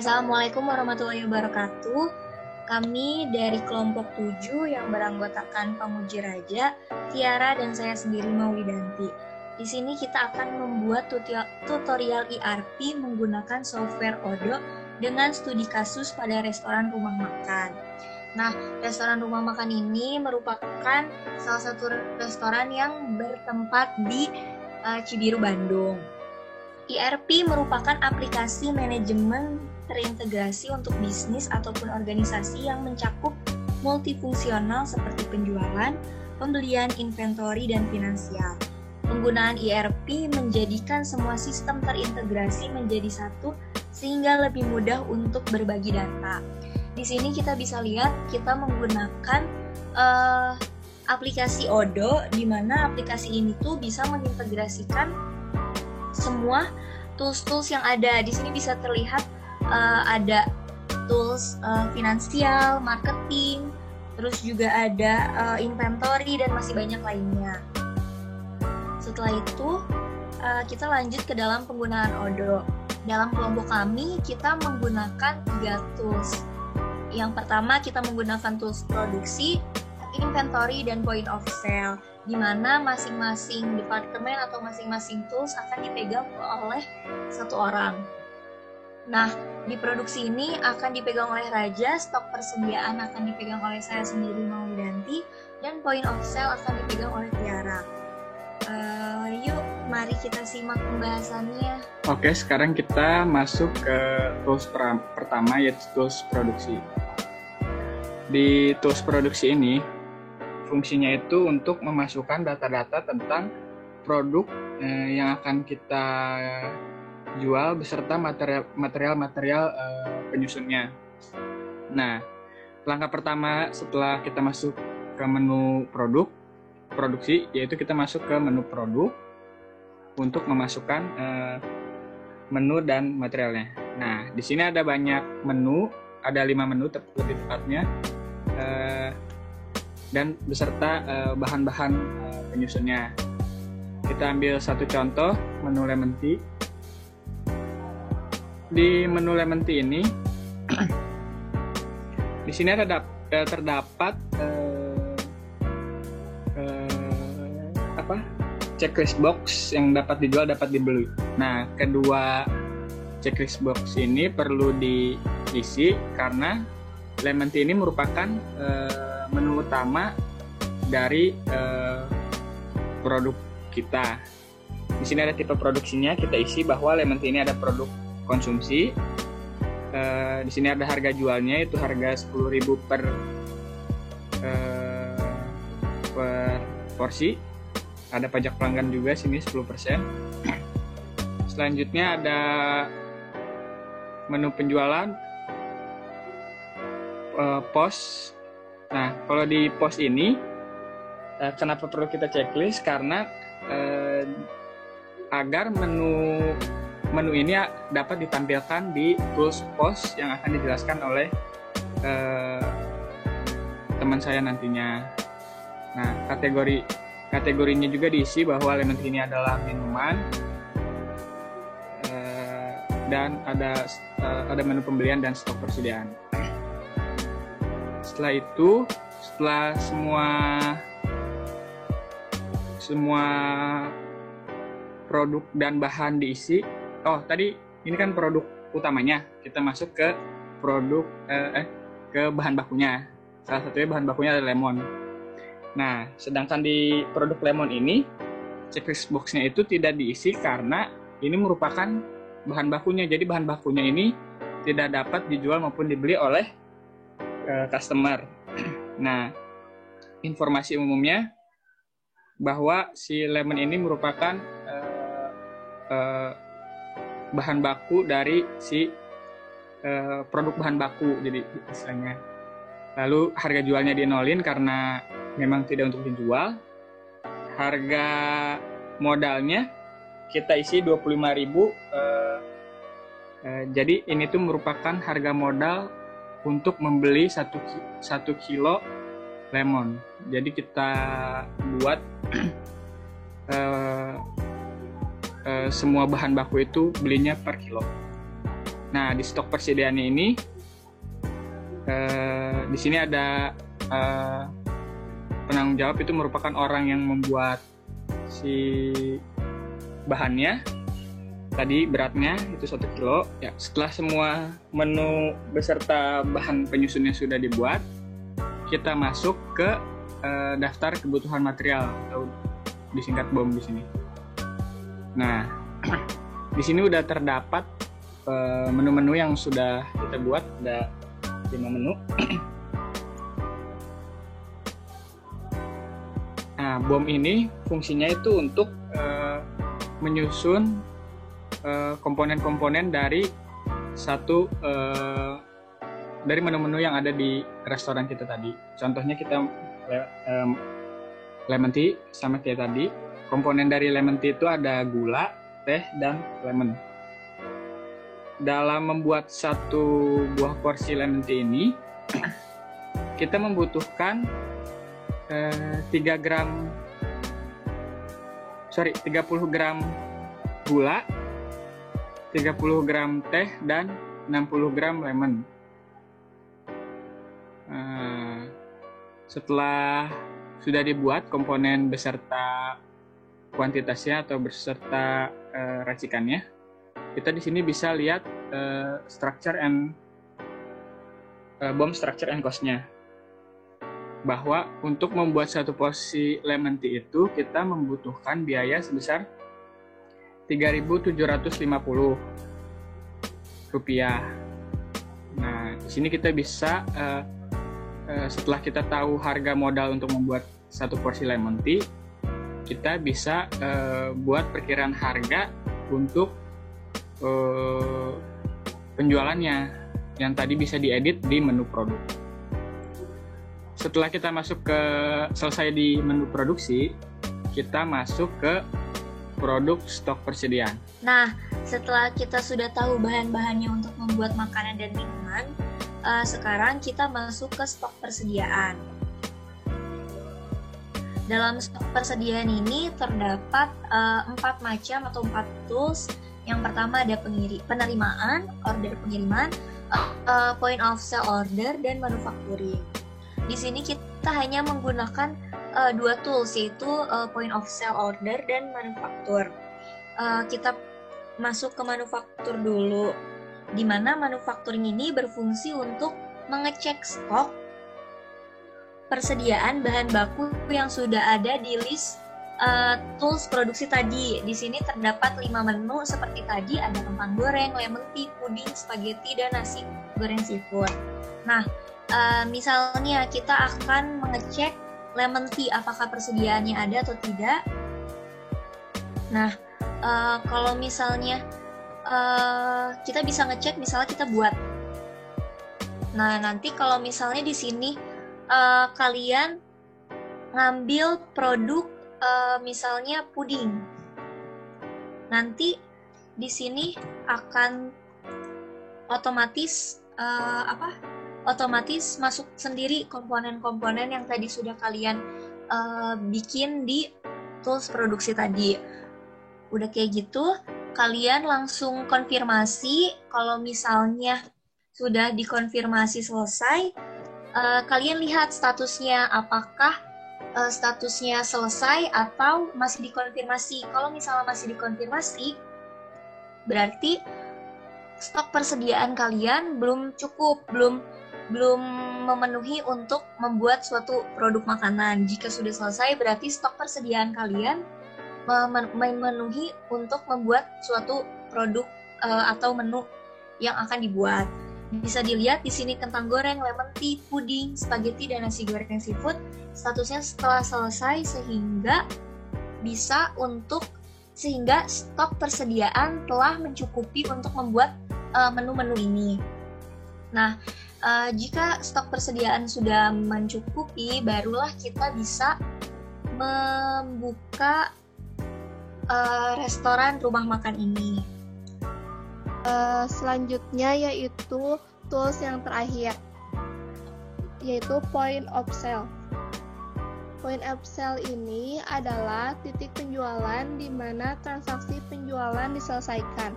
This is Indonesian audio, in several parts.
Assalamualaikum warahmatullahi wabarakatuh. Kami dari kelompok 7 yang beranggotakan Pamuji Raja, Tiara dan saya sendiri Maulidanti. Di sini kita akan membuat tutorial ERP menggunakan software Odoo dengan studi kasus pada restoran rumah makan. Nah, restoran rumah makan ini merupakan salah satu restoran yang bertempat di Cibiru, Bandung. ERP merupakan aplikasi manajemen terintegrasi untuk bisnis ataupun organisasi yang mencakup multifungsional seperti penjualan, pembelian, inventory, dan finansial. Penggunaan ERP menjadikan semua sistem terintegrasi menjadi satu sehingga lebih mudah untuk berbagi data. Di sini kita bisa lihat kita menggunakan aplikasi Odoo, di mana aplikasi ini tuh bisa mengintegrasikan semua tools-tools yang ada. Di sini bisa terlihat ada tools finansial, marketing, terus juga ada inventory dan masih banyak lainnya. Setelah itu kita lanjut ke dalam penggunaan Odoo. Dalam kelompok kami kita menggunakan 3 tools. Yang pertama kita menggunakan tools produksi, inventory, dan point of sale, di mana masing-masing departemen atau masing-masing tools akan dipegang oleh satu orang. Nah, di produksi ini akan dipegang oleh Raja, stok persediaan akan dipegang oleh saya sendiri Maulidanti, dan point of sale akan dipegang oleh Tiara. Yuk, mari kita simak pembahasannya. Oke, sekarang kita masuk ke tools pertama, yaitu tools produksi. Di tools produksi ini, fungsinya itu untuk memasukkan data-data tentang produk yang akan kita jual beserta material-material penyusunnya. Nah, langkah pertama setelah kita masuk ke menu produksi, yaitu kita masuk ke menu produk untuk memasukkan menu dan materialnya. Nah, di sini ada banyak menu, ada 5 menu lebih tepatnya, dan beserta bahan-bahan penyusunnya. Kita ambil satu contoh, menu lemon tea. Di menu lemon tea ini, di sini terdapat checklist box yang dapat dijual, dapat dibeli. Nah, kedua checklist box ini perlu diisi karena lemon tea ini merupakan menu utama dari produk kita. Di sini ada tipe produksinya, kita isi bahwa lemon tea ini ada produk konsumsi. Di sini ada harga jualnya, itu harga 10.000 per porsi. Ada pajak pelanggan juga sini 10%. Selanjutnya ada menu penjualan, pos. Nah, kalau di pos ini kenapa perlu kita checklist? Karena agar menu ini dapat ditampilkan di tools pos yang akan dijelaskan oleh teman saya nantinya. Nah, kategorinya juga diisi bahwa lemon tea ini adalah minuman, dan ada menu pembelian dan stok persediaan. Setelah itu, setelah semua produk dan bahan diisi, tadi ini kan produk utamanya, kita masuk ke produk ke bahan bakunya. Salah satunya bahan bakunya adalah lemon. Nah, sedangkan di produk lemon ini, checklist box-nya itu tidak diisi karena ini merupakan bahan bakunya. Jadi bahan bakunya ini tidak dapat dijual maupun dibeli oleh customer. Nah, informasi umumnya bahwa si lemon ini merupakan bahan baku dari si produk bahan baku, jadi istilahnya. Lalu harga jualnya dinolin karena memang tidak untuk dijual. Harga modalnya kita isi 25.000. Jadi ini tuh merupakan harga modal untuk membeli 1 kilo lemon. Jadi kita buat semua bahan baku itu belinya per kilo. Nah, di stok persediaan ini di sini ada penanggung jawab, itu merupakan orang yang membuat si bahannya. Tadi beratnya itu 1 kilo. Ya, setelah semua menu beserta bahan penyusunnya sudah dibuat, kita masuk ke daftar kebutuhan material atau disingkat BOM di sini. Nah, di sini udah terdapat menu-menu yang sudah kita buat, ada 5 menu. Nah, BOM ini fungsinya itu untuk menyusun komponen-komponen dari dari menu-menu yang ada di restoran kita tadi. Contohnya kita lemon tea sama kayak tadi. Komponen dari lemon tea itu ada gula, teh, dan lemon. Dalam membuat 1 buah porsi lemon tea ini, kita membutuhkan 30 gram gula, 30 gram teh, dan 60 gram lemon. Setelah sudah dibuat komponen beserta kuantitasnya atau beserta racikannya, kita di sini bisa lihat BOM structure and cost-nya. Bahwa untuk membuat 1 porsi lemon tea itu kita membutuhkan biaya sebesar Rp3.750. Nah, di sini kita bisa setelah kita tahu harga modal untuk membuat 1 porsi lemon tea, kita bisa buat perkiraan harga untuk penjualannya yang tadi bisa diedit di menu produk. Setelah kita selesai di menu produksi, kita masuk ke produk stok persediaan. Nah, setelah kita sudah tahu bahan-bahannya untuk membuat makanan dan minuman, sekarang kita masuk ke stok persediaan. Dalam stok persediaan ini terdapat 4 macam atau 4 tools. Yang pertama ada penerimaan, order pengiriman, point of sale order, dan manufacturing. Di sini kita hanya menggunakan 2 tools, yaitu point of sale order dan manufaktur. Kita masuk ke manufaktur dulu, di mana manufacturing ini berfungsi untuk mengecek stok persediaan bahan baku yang sudah ada di list tools produksi tadi. Di sini terdapat 5 menu seperti tadi, ada kentang goreng, lemon tea, puding, spaghetti, dan nasi goreng seafood. Nah, misalnya kita akan mengecek lemon tea apakah persediaannya ada atau tidak. Nah, kalau misalnya kita bisa ngecek, misalnya kita buat. Nah, nanti kalau misalnya di sini kalian ngambil produk misalnya puding, nanti di sini akan otomatis masuk sendiri komponen-komponen yang tadi sudah kalian bikin di tools produksi tadi. Udah kayak gitu, kalian langsung konfirmasi. Kalau misalnya sudah dikonfirmasi selesai, kalian lihat statusnya, apakah statusnya selesai atau masih dikonfirmasi. Kalau misalnya masih dikonfirmasi, berarti stok persediaan kalian belum cukup, belum memenuhi untuk membuat suatu produk makanan. Jika sudah selesai, berarti stok persediaan kalian memenuhi untuk membuat suatu produk atau menu yang akan dibuat. Bisa dilihat di sini kentang goreng, lemon tea, puding, spaghetti, dan nasi goreng seafood. Statusnya setelah selesai sehingga stok persediaan telah mencukupi untuk membuat menu-menu ini. Nah, jika stok persediaan sudah mencukupi, barulah kita bisa membuka restoran rumah makan ini. Selanjutnya yaitu tools yang terakhir, yaitu point of sale. Point of sale ini adalah titik penjualan di mana transaksi penjualan diselesaikan.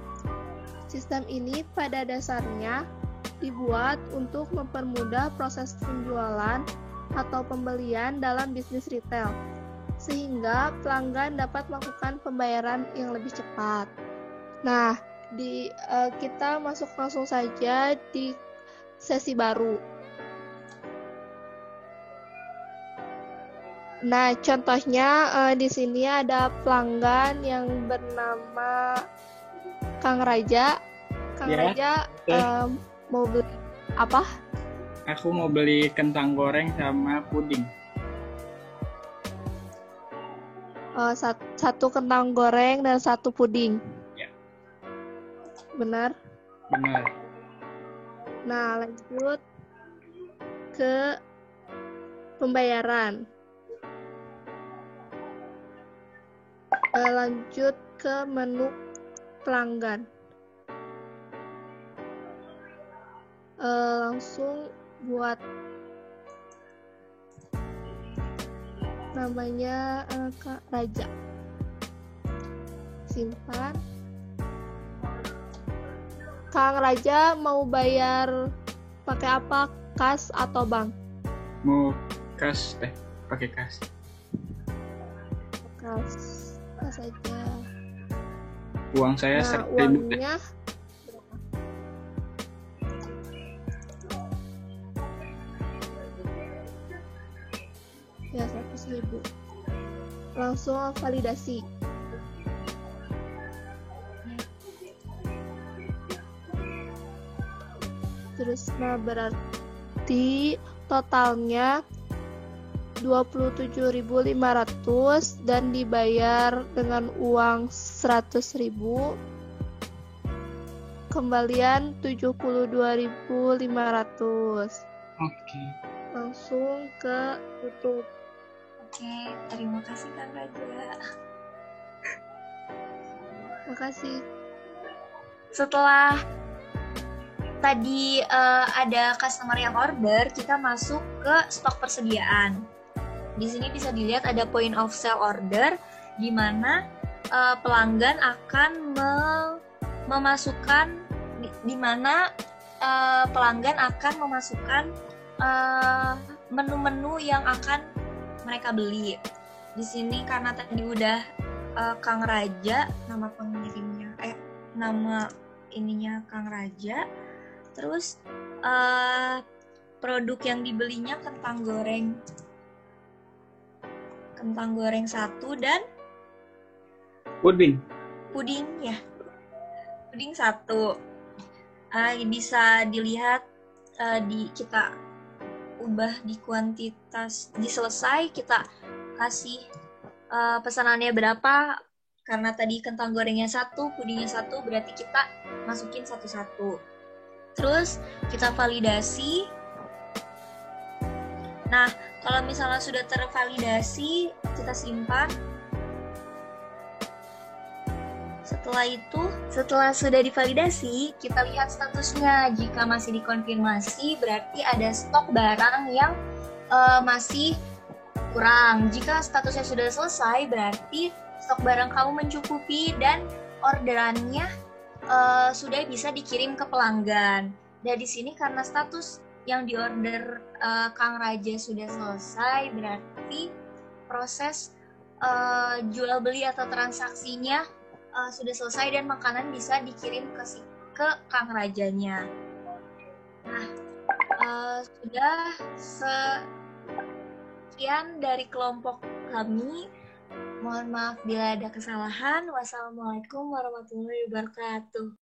Sistem ini pada dasarnya dibuat untuk mempermudah proses penjualan atau pembelian dalam bisnis retail, sehingga pelanggan dapat melakukan pembayaran yang lebih cepat. Nah, kita masuk langsung saja di sesi baru. Nah, contohnya di sini ada pelanggan yang bernama Kang Raja. Kang Ya, Raja mau beli apa? Aku mau beli kentang goreng sama puding. Satu kentang goreng dan satu puding. Ya. Benar? Benar. Nah, lanjut ke pembayaran. Lanjut ke menu pelanggan. Langsung buat namanya Kak Raja. Simpan. Kang Raja mau bayar pakai apa? Kas atau bank? Mau kas teh, pakai kas. Kas saja. Uang saya Nah, 1.000 teh. uangnya ya 100.000. Langsung validasi. Terus berarti totalnya 27.500 dan dibayar dengan uang 100.000. Kembalian 72.500. Oke. Langsung ke tutup. Oke, terima kasih Kang Raja. Makasih. Setelah tadi ada customer yang order, kita masuk ke stok persediaan. Di sini bisa dilihat ada point of sale order, di mana pelanggan akan memasukkan, pelanggan akan memasukkan menu-menu yang akan mereka beli. Di sini karena tadi udah Kang Raja, nama pengirimnya, nama ininya Kang Raja. Terus produk yang dibelinya kentang goreng 1 dan Puding. puding 1. Bisa dilihat kita ubah di kuantitas, di selesai kita kasih pesanannya berapa. Karena tadi kentang gorengnya 1, pudingnya 1, berarti kita masukin satu-satu. Terus kita validasi. Nah, kalau misalnya sudah tervalidasi, kita simpan. Setelah sudah divalidasi, kita lihat statusnya. Jika masih dikonfirmasi, berarti ada stok barang yang masih kurang. Jika statusnya sudah selesai, berarti stok barang kamu mencukupi dan orderannya sudah bisa dikirim ke pelanggan. Dan di sini karena status yang diorder Kang Raja sudah selesai, berarti proses jual beli atau transaksinya sudah selesai dan makanan bisa dikirim ke Kang Rajanya. Nah, sudah sekian dari kelompok kami. Mohon maaf bila ada kesalahan. Wassalamualaikum warahmatullahi wabarakatuh.